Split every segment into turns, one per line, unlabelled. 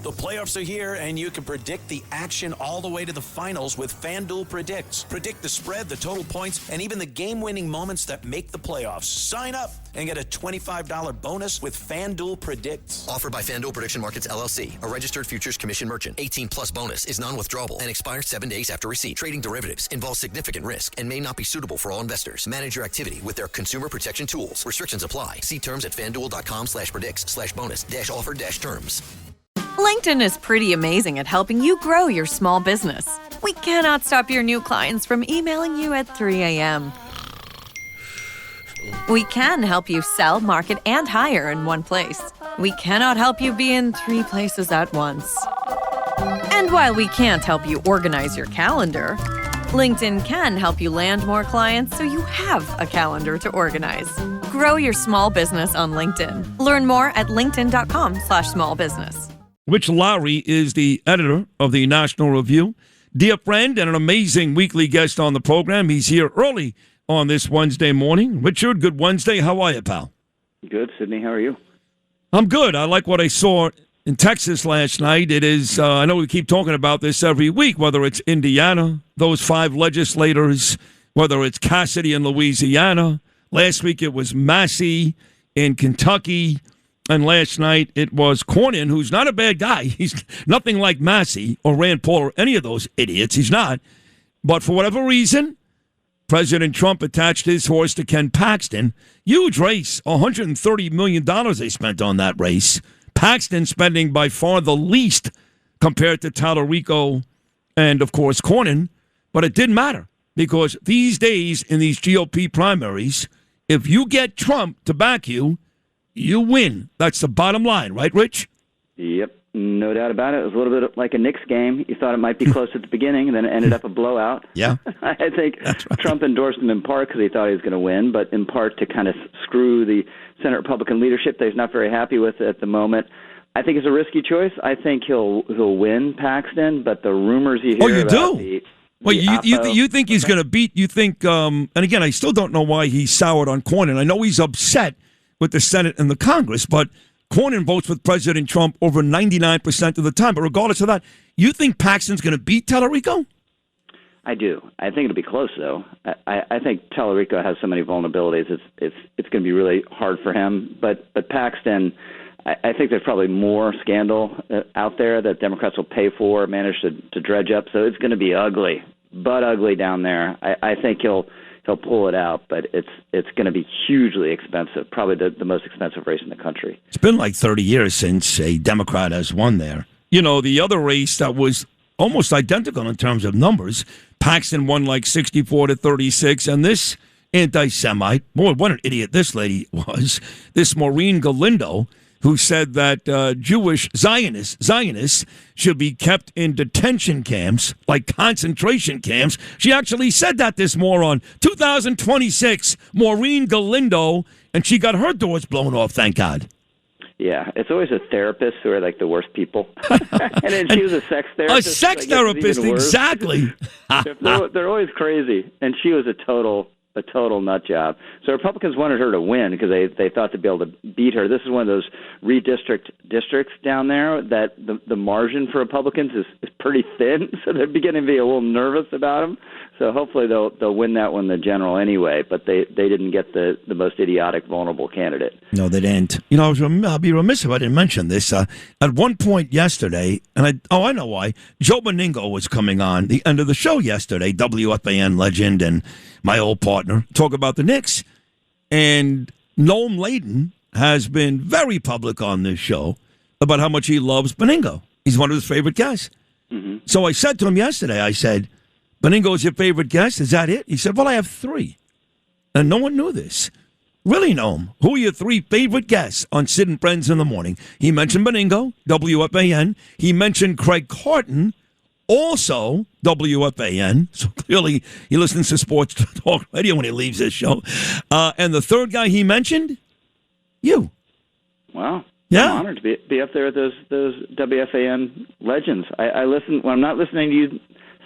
The playoffs are here, and you can predict the action all the way to the finals with FanDuel Predicts. Predict the spread, the total points, and even the game-winning moments that make the playoffs. Sign up and get a $25 bonus with FanDuel Predicts.
Offered by FanDuel Prediction Markets, LLC, a registered futures commission merchant. 18-plus bonus is non-withdrawable and expires 7 days after receipt. Trading derivatives involves significant risk and may not be suitable for all investors. Manage your activity with their consumer protection tools. Restrictions apply. See terms at FanDuel.com/predicts/bonus-offer-terms.
LinkedIn is pretty amazing at helping you grow your small business. We cannot stop your new clients from emailing you at 3 a.m. We can help you sell, market, and hire in one place. We cannot help you be in 3 places at once. And while we can't help you organize your calendar, LinkedIn can help you land more clients so you have a calendar to organize. Grow your small business on LinkedIn. Learn more at linkedin.com/smallbusiness.
Rich Lowry is the editor of the National Review. Dear friend and an amazing weekly guest on the program. He's here early on this Wednesday morning. Richard, good Wednesday. How are you, pal?
Good, Sydney. How are you?
I'm good. I like what I saw in Texas last night. It is, I know we keep talking about this every week, whether it's Indiana, those 5 legislators, whether it's Cassidy in Louisiana. Last week it was Massey in Kentucky. And last night it was Cornyn, who's not a bad guy. He's nothing like Massey or Rand Paul or any of those idiots. He's not. But for whatever reason, President Trump attached his horse to Ken Paxton. Huge race. $130 million they spent on that race. Paxton spending by far the least compared to Tallarico and, of course, Cornyn. But it didn't matter because these days in these GOP primaries, if you get Trump to back you, you win. That's the bottom line, right, Rich?
Yep, no doubt about it. It was a little bit like a Knicks game. You thought it might be close at the beginning, and then it ended up a blowout.
Yeah.
I think
right.
Trump endorsed him in part because he thought he was going to win, but in part to kind of screw the Senate Republican leadership that he's not very happy with at the moment. I think it's a risky choice. I think he'll win Paxton, but the rumors you hear
you
about
do? Well, you think he's going to beat, you think, and again, I still don't know why he's soured on Cornyn. I know he's upset with the Senate and the Congress, but Cornyn votes with President Trump over 99% of the time. But regardless of that, you think Paxton's going to beat Tallarico?
I do. I think it'll be close, though. I think Tallarico has so many vulnerabilities. It's going to be really hard for him. But Paxton, I think there's probably more scandal out there that Democrats will pay for, manage to dredge up. So it's going to be ugly, but ugly down there. I think he'll pull it out, but it's going to be hugely expensive, probably the most expensive race in the country. It's
been like 30 years since a Democrat has won there. You know, the other race that was almost identical in terms of numbers, Paxton won like 64-36, and this anti-Semite, boy, what an idiot this lady was, this Maureen Galindo, who said that Jewish Zionists should be kept in detention camps, like concentration camps. She actually said that, this moron. 2026, Maureen Galindo, and she got her doors blown off, thank God.
Yeah, it's always a therapist who are like the worst people. And then she was a sex therapist.
A sex therapist, exactly.
They're always crazy. And she was a total nut job. So Republicans wanted her to win because they thought to be able to beat her. This is one of those districts down there that the margin for Republicans is pretty thin, so they're beginning to be a little nervous about them. So hopefully they'll win that one, the general, anyway. But they didn't get the most idiotic, vulnerable candidate.
No, they didn't. You know, I'll be remiss if I didn't mention this. At one point yesterday, and I know why, Joe Beningo was coming on the end of the show yesterday, WFAN legend and my old partner, talk about the Knicks. And Noam Layden has been very public on this show about how much he loves Beningo. He's one of his favorite guys. Mm-hmm. So I said to him yesterday, I said, Beningo is your favorite guest? Is that it? He said, well, I have 3. And no one knew this. Really, Noam, who are your 3 favorite guests on Sid and Friends in the Morning? He mentioned Beningo, WFAN. He mentioned Craig Carton, also WFAN. So clearly he listens to Sports Talk Radio when he leaves this show. And the third guy he mentioned, you.
Wow.
Yeah.
I'm honored to be up there with those WFAN legends. I listen when I'm not listening to you,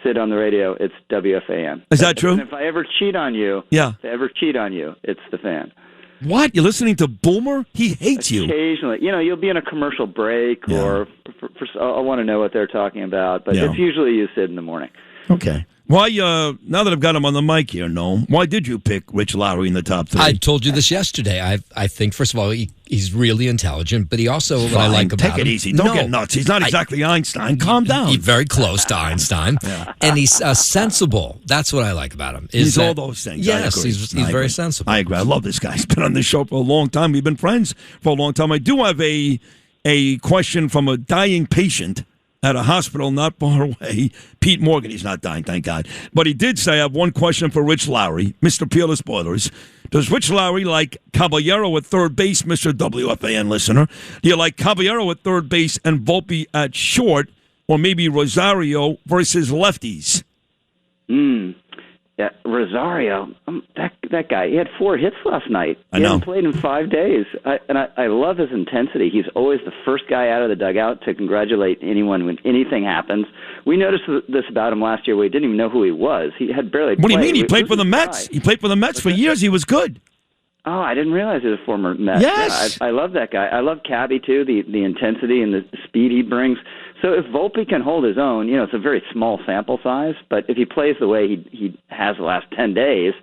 Sid, on the radio, it's WFAN.
Is that true?
And if I ever cheat on you,
it's
the fan.
What? You're listening to Boomer? He hates you.
Occasionally. You'll be in a commercial break or I want to know what they're talking about, but it's usually you, Sid, in the morning.
Okay. Why, now that I've got him on the mic here, Noam, why did you pick Rich Lowry in the top 3?
I told you this yesterday. I think, first of all, he's really intelligent, but he also, what I like about him...
Take it easy. Don't get nuts. He's not exactly Einstein. Calm down.
He's very close to Einstein. And he's sensible. That's what I like about him.
He's all those things.
Yes, he's very sensible.
I agree. I love this guy. He's been on this show for a long time. We've been friends for a long time. I do have a question from a dying patient at a hospital not far away. Pete Morgan, he's not dying, thank God. But he did say, I have one question for Rich Lowry, Mr. Peerless Spoilers. Does Rich Lowry like Caballero at third base, Mr. WFAN listener? Do you like Caballero at third base and Volpe at short, or maybe Rosario versus lefties?
Yeah, Rosario, that guy, he had 4 hits last night. He hadn't played in 5 days. I love his intensity. He's always the first guy out of the dugout to congratulate anyone when anything happens. We noticed this about him last year. We didn't even know who he was. He had barely played.
What do you mean? He played for the Mets. He played for the Mets for years. He was good.
Oh, I didn't realize he was a former Met.
Yes.
Yeah, I love that guy. I love Cabby, too, the intensity and the speed he brings. So if Volpe can hold his own, it's a very small sample size, but if he plays the way he has the last 10 days,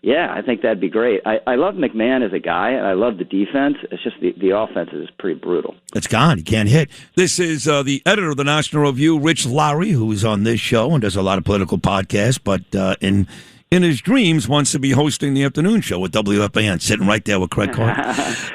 I think that'd be great. I love McMahon as a guy, and I love the defense. It's just the offense is pretty brutal.
It's gone. He can't hit. This is the editor of the National Review, Rich Lowry, who is on this show and does a lot of political podcasts, but in his dreams wants to be hosting the afternoon show with WFAN, sitting right there with Craig Carter.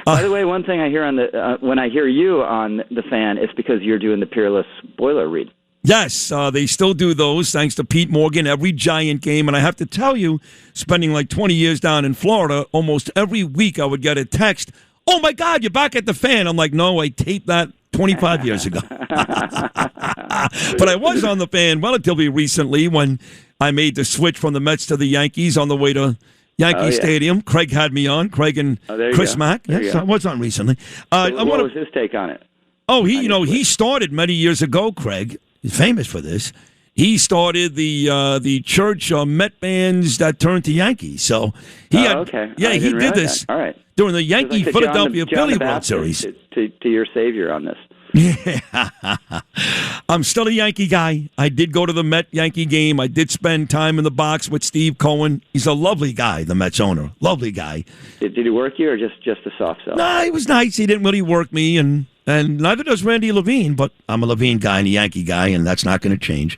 By the way, one thing I hear on when I hear you on the Fan, it's because you're doing the Peerless Boiler read.
Yes, they still do those, thanks to Pete Morgan, every Giant game. And I have to tell you, spending like 20 years down in Florida, almost every week I would get a text, oh, my God, you're back at the Fan. I'm like, no, I taped that 25 years ago. But I was on the Fan relatively recently when I made the switch from the Mets to the Yankees on the way to Yankee Stadium. Craig had me on, Craig and Chris Mack. Yes, I was on recently.
What was his take on it?
Oh, he started many years ago, Craig. He's famous for this. He started the church Met bands that turned to Yankees. So he he did this during the Yankee Philadelphia Philly World Series.
To your savior on this.
Yeah. I'm still a Yankee guy. I did go to the Met Yankee game. I did spend time in the box with Steve Cohen. He's a lovely guy, the Mets owner. Lovely guy.
Did he work you or just a soft sell?
Nah, he was nice. He didn't really work me, and neither does Randy Levine, but I'm a Levine guy and a Yankee guy, and that's not going to change.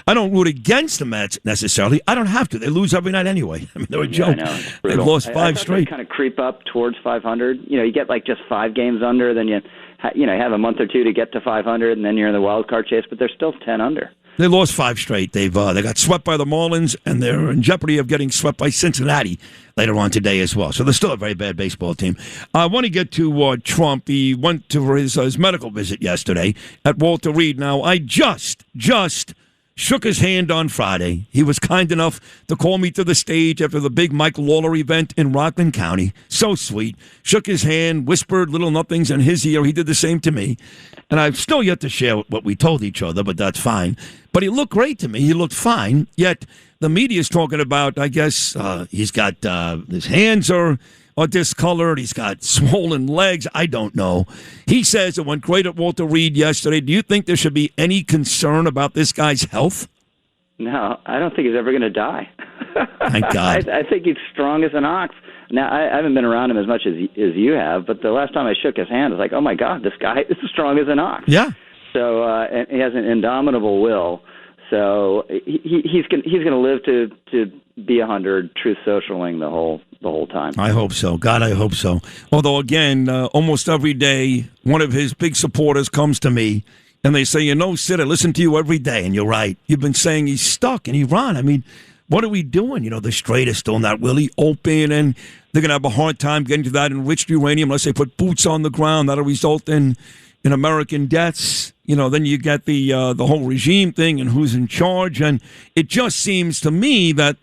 I don't root against the Mets necessarily. I don't have to. They lose every night anyway. I mean, they're a joke. They've lost 5 straight.
They kind of creep up towards 500. You get like just 5 games under, then you have a month or two to get to 500, and then you're in the wild card chase, but they're still 10 under.
They lost 5 straight. They got swept by the Marlins, and they're in jeopardy of getting swept by Cincinnati later on today as well. So they're still a very bad baseball team. I want to get to Trump. He went to his medical visit yesterday at Walter Reed. Now, I just shook his hand on Friday. He was kind enough to call me to the stage after the big Mike Lawler event in Rockland County. So sweet. Shook his hand, whispered little nothings in his ear. He did the same to me. And I've still yet to share what we told each other, but that's fine. But he looked great to me. He looked fine. Yet the media is talking about, I guess, he's got his hands are discolored. He's got swollen legs. I don't know. He says it went great at Walter Reed yesterday. Do you think there should be any concern about this guy's health?
No, I don't think he's ever going to die.
Thank God.
I think he's strong as an ox. Now, I haven't been around him as much as you have, but the last time I shook his hand, I was like, oh, my God, this guy is as strong as an ox.
Yeah.
So and he has an indomitable will. So he's going to live to be 100, truth socialing the whole time.
I hope so. God, I hope so. Although, again, almost every day, one of his big supporters comes to me, and they say, Sid, I listen to you every day, and you're right. You've been saying he's stuck in Iran. I mean, what are we doing? The Strait is still not really open, and they're going to have a hard time getting to that enriched uranium unless they put boots on the ground. That'll result in American deaths. Then you get the whole regime thing and who's in charge. And it just seems to me that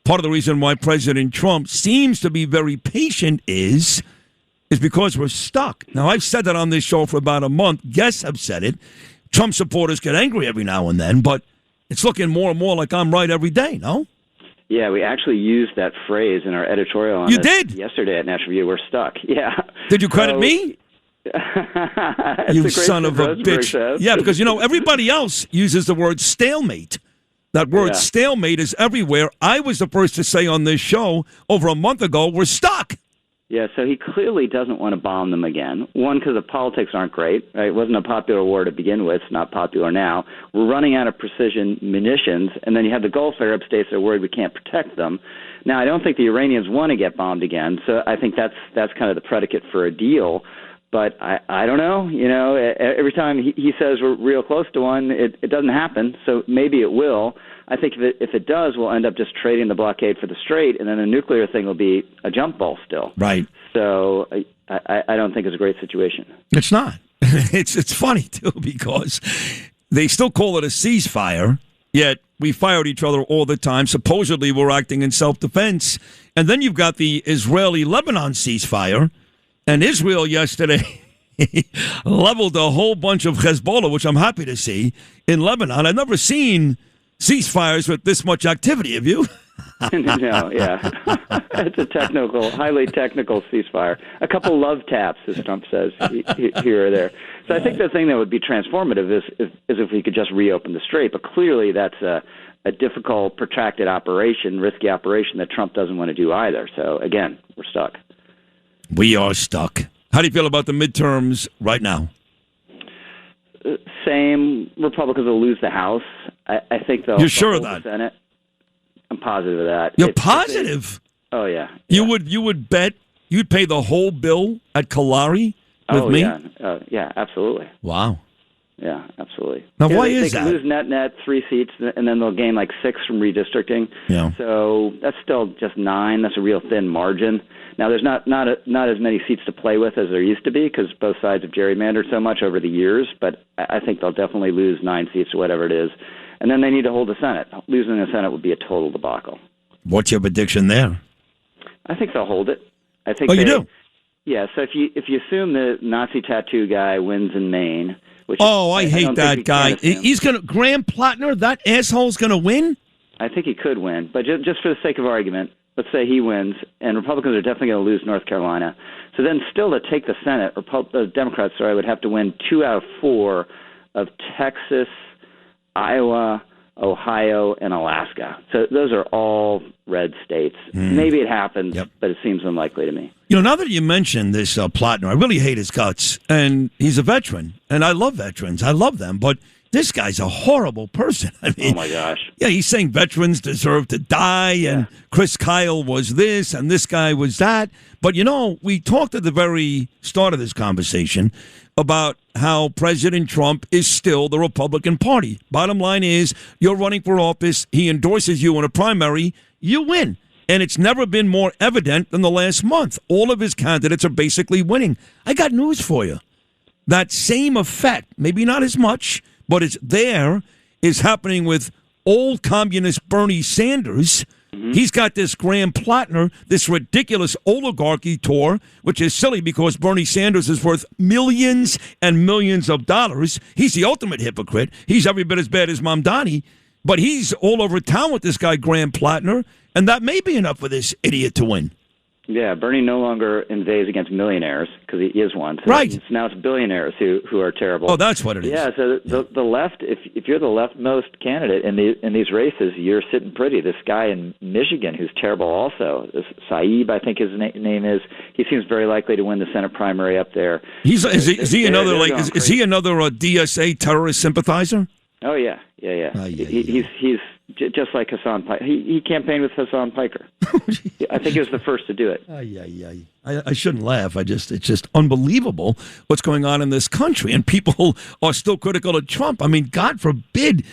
part of the reason why President Trump seems to be very patient is because we're stuck. Now, I've said that on this show for about a month. Guests have said it. Trump supporters get angry every now and then, but it's looking more and more like I'm right every day, no?
Yeah, we actually used that phrase in our editorial on
You
it
did?
yesterday at National Review. We're stuck. Yeah.
Did you credit me?
That's
You
a great
son
thing
of a
Rosenberg
bitch.
says.
Yeah, because, everybody else uses the word stalemate. That word
Yeah.
stalemate is everywhere. I was the first to say on this show over a month ago, we're stuck.
Yeah, so he clearly doesn't want to bomb them again. One, because the politics aren't great. Right? It wasn't a popular war to begin with. It's not popular now. We're running out of precision munitions, and then you have the Gulf Arab states that are worried we can't protect them. Now, I don't think the Iranians want to get bombed again, so I think that's kind of the predicate for a deal. But I don't know. Every time he says we're real close to one, it doesn't happen, so maybe it will. I think if it does, we'll end up just trading the blockade for the Strait, and then the nuclear thing will be a jump ball still.
Right.
So I don't think it's a great situation.
It's not. It's funny, too, because they still call it a ceasefire, yet we fire at each other all the time. Supposedly we're acting in self-defense. And then you've got the Israeli-Lebanon ceasefire, and Israel yesterday leveled a whole bunch of Hezbollah, which I'm happy to see, in Lebanon. I've never seen ceasefires with this much activity, have you?
No, yeah. It's a highly technical ceasefire. A couple love taps, as Trump says, here or there. So I think the thing that would be transformative is if we could just reopen the Strait. But clearly that's a difficult, protracted operation, risky operation that Trump doesn't want to do either. So, again, we're stuck.
We are stuck. How do you feel about the midterms right now?
Same. Republicans will lose the House. I think they'll.
You're sure of
hold
that?
the Senate. I'm positive of that.
You're positive?
Oh yeah.
You would bet you'd pay the whole bill at Kalari with me?
Yeah. Yeah, absolutely.
Wow.
Yeah, absolutely.
Now, why is
they
that?
They can lose net 3 seats, and then they'll gain like 6 from redistricting.
Yeah.
So that's still just 9. That's a real thin margin. Now, there's not as many seats to play with as there used to be because both sides have gerrymandered so much over the years. But I think they'll definitely lose 9 seats or whatever it is. And then they need to hold the Senate. Losing the Senate would be a total debacle.
What's your prediction there?
I think they'll hold it. I think.
Oh, you do?
Yeah. So if you assume the Nazi tattoo guy wins in Maine, which
I hate that guy. He's gonna Graham Plattner. That asshole's gonna win.
I think he could win, but just for the sake of argument, let's say he wins, and Republicans are definitely going to lose North Carolina. So then, still to take the Senate, Democrats, would have to win 2 out of 4 of Texas, Iowa, Ohio, and Alaska. So those are all red states. Maybe it happens, but it seems unlikely to me.
Now that you mentioned this Plattner, I really hate his guts, and he's a veteran, and I love veterans. I love them, but this guy's a horrible person. I mean,
oh, my gosh.
Yeah, he's saying veterans deserve to die, and Chris Kyle was this, and this guy was that. But, we talked at the very start of this conversation about how President Trump is still the Republican Party. Bottom line is, you're running for office, he endorses you in a primary, you win. And it's never been more evident than the last month. All of his candidates are basically winning. I got news for you. That same effect, maybe not as much, but it's there, is happening with old communist Bernie Sanders. He's got this Graham Plattner, this ridiculous oligarchy tour, which is silly because Bernie Sanders is worth millions and millions of dollars. He's the ultimate hypocrite. He's every bit as bad as Mamdani, but he's all over town with this guy Graham Plattner, and that may be enough for this idiot to win.
Yeah, Bernie no longer invades against millionaires because he is one. So
right.
Now it's billionaires who are terrible.
Oh, that's what it is.
Yeah, so the left, if you're the leftmost candidate in these races, you're sitting pretty. This guy in Michigan who's terrible also, this Saib, I think his name is, he seems very likely to win the Senate primary up there.
Is he another DSA terrorist sympathizer?
Oh, yeah. He's just like Hassan Piker. He campaigned with Hassan Piker. I think he was the first to do it.
I shouldn't laugh. It's just unbelievable what's going on in this country, and people are still critical of Trump. I mean, God forbid,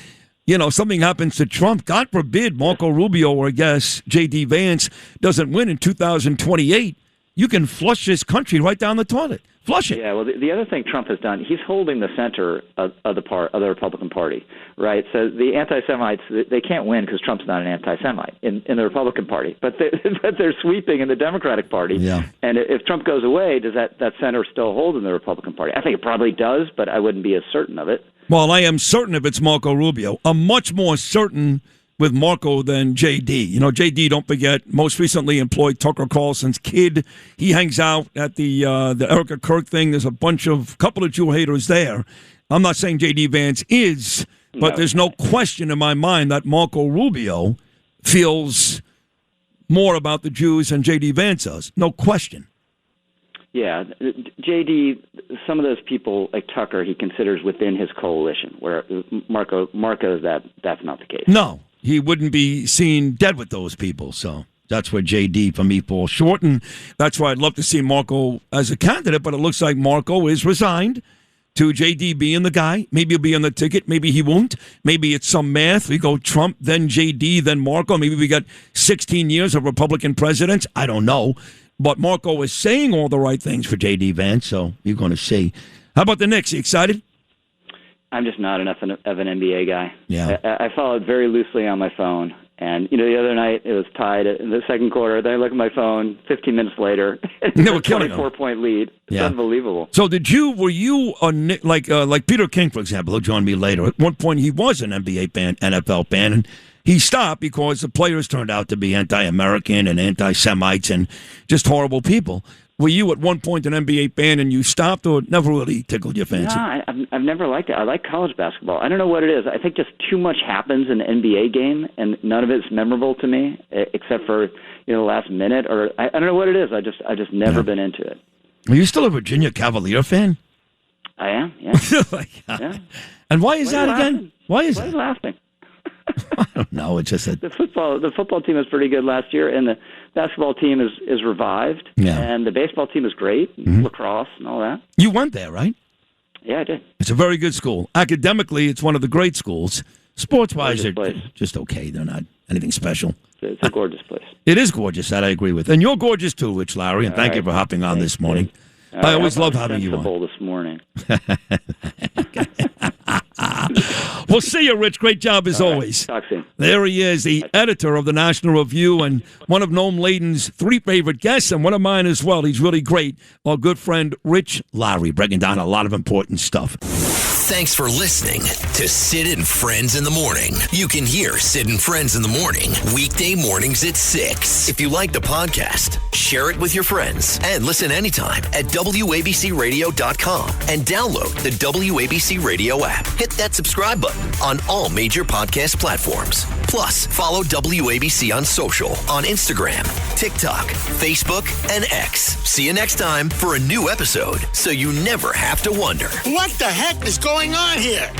something happens to Trump. God forbid Marco Rubio or, I guess, J.D. Vance doesn't win in 2028. You can flush this country right down the toilet. Flush it.
Yeah, well, the other thing Trump has done, he's holding the center of the Republican Party, right? So the anti-Semites, they can't win because Trump's not an anti-Semite in the Republican Party, but they're sweeping in the Democratic Party.
Yeah.
And if Trump goes away, does that center still hold in the Republican Party? I think it probably does, but I wouldn't be as certain of it.
Well, I am certain if it's Marco Rubio. I'm much more certain with Marco than JD. You know, JD, don't forget, most recently employed Tucker Carlson's kid. He hangs out at the Erica Kirk thing. There's a couple of Jew haters there. I'm not saying JD Vance is, but there's no question in my mind that Marco Rubio feels more about the Jews than JD Vance does. No question.
Yeah, JD, some of those people like Tucker, he considers within his coalition, where Marco that's not the case.
No, he wouldn't be seen dead with those people. So that's where JD for me falls short, and that's why I'd love to see Marco as a candidate. But it looks like Marco is resigned to JD being the guy. Maybe he'll be on the ticket. Maybe he won't. Maybe it's some math. We go Trump, then JD, then Marco. Maybe we got 16 years of Republican presidents. I don't know. But Marco is saying all the right things for J.D. Vance, so you're going to see. How about the Knicks? You excited?
I'm just not enough of an NBA guy.
Yeah.
I follow it very loosely on my phone. And, the other night it was tied in the second quarter. Then I look at my phone 15 minutes later.
They were killing
24-point lead. It's unbelievable.
So were you like Peter King, for example, who joined me later? At one point he was an NBA fan, NFL fan, and he stopped because the players turned out to be anti-American and anti-Semites and just horrible people. Were you at one point an NBA fan and you stopped, or it never really tickled your fancy?
No, I've never liked it. I like college basketball. I don't know what it is. I think just too much happens in an NBA game, and none of it's memorable to me, except for the last minute. Or I don't know what it is. I just never been into it.
Are you still a Virginia Cavalier fan?
I am. Yeah. Yeah.
And why is that again? Why is
that? Why are you laughing?
I don't know. It's just
the football team was pretty good last year, and the basketball team is revived.
Yeah.
And the baseball team is great, lacrosse and all that.
You went there, right?
Yeah, I did.
It's a very good school. Academically, it's one of the great schools. Sports-wise, they're just okay. They're not anything special.
It's a gorgeous place.
It is gorgeous. That I agree with. And you're gorgeous too, Rich Lowry. And thank you for hopping on this morning. I always love having you on.
This morning.
We'll see you, Rich. Great job as always.
Talk soon.
There he is, the editor of the National Review and one of Noam Layden's 3 favorite guests and one of mine as well. He's really great. Our good friend, Rich Lowry, breaking down a lot of important stuff.
Thanks for listening to Sid and Friends in the Morning. You can hear Sid and Friends in the Morning weekday mornings at 6. If you like the podcast, share it with your friends and listen anytime at WABCRadio.com and download the WABC Radio app. Hit that subscribe button on all major podcast platforms. Plus, follow WABC on social on Instagram, TikTok, Facebook, and X. See you next time for a new episode so you never have to wonder.
What the heck is going on here?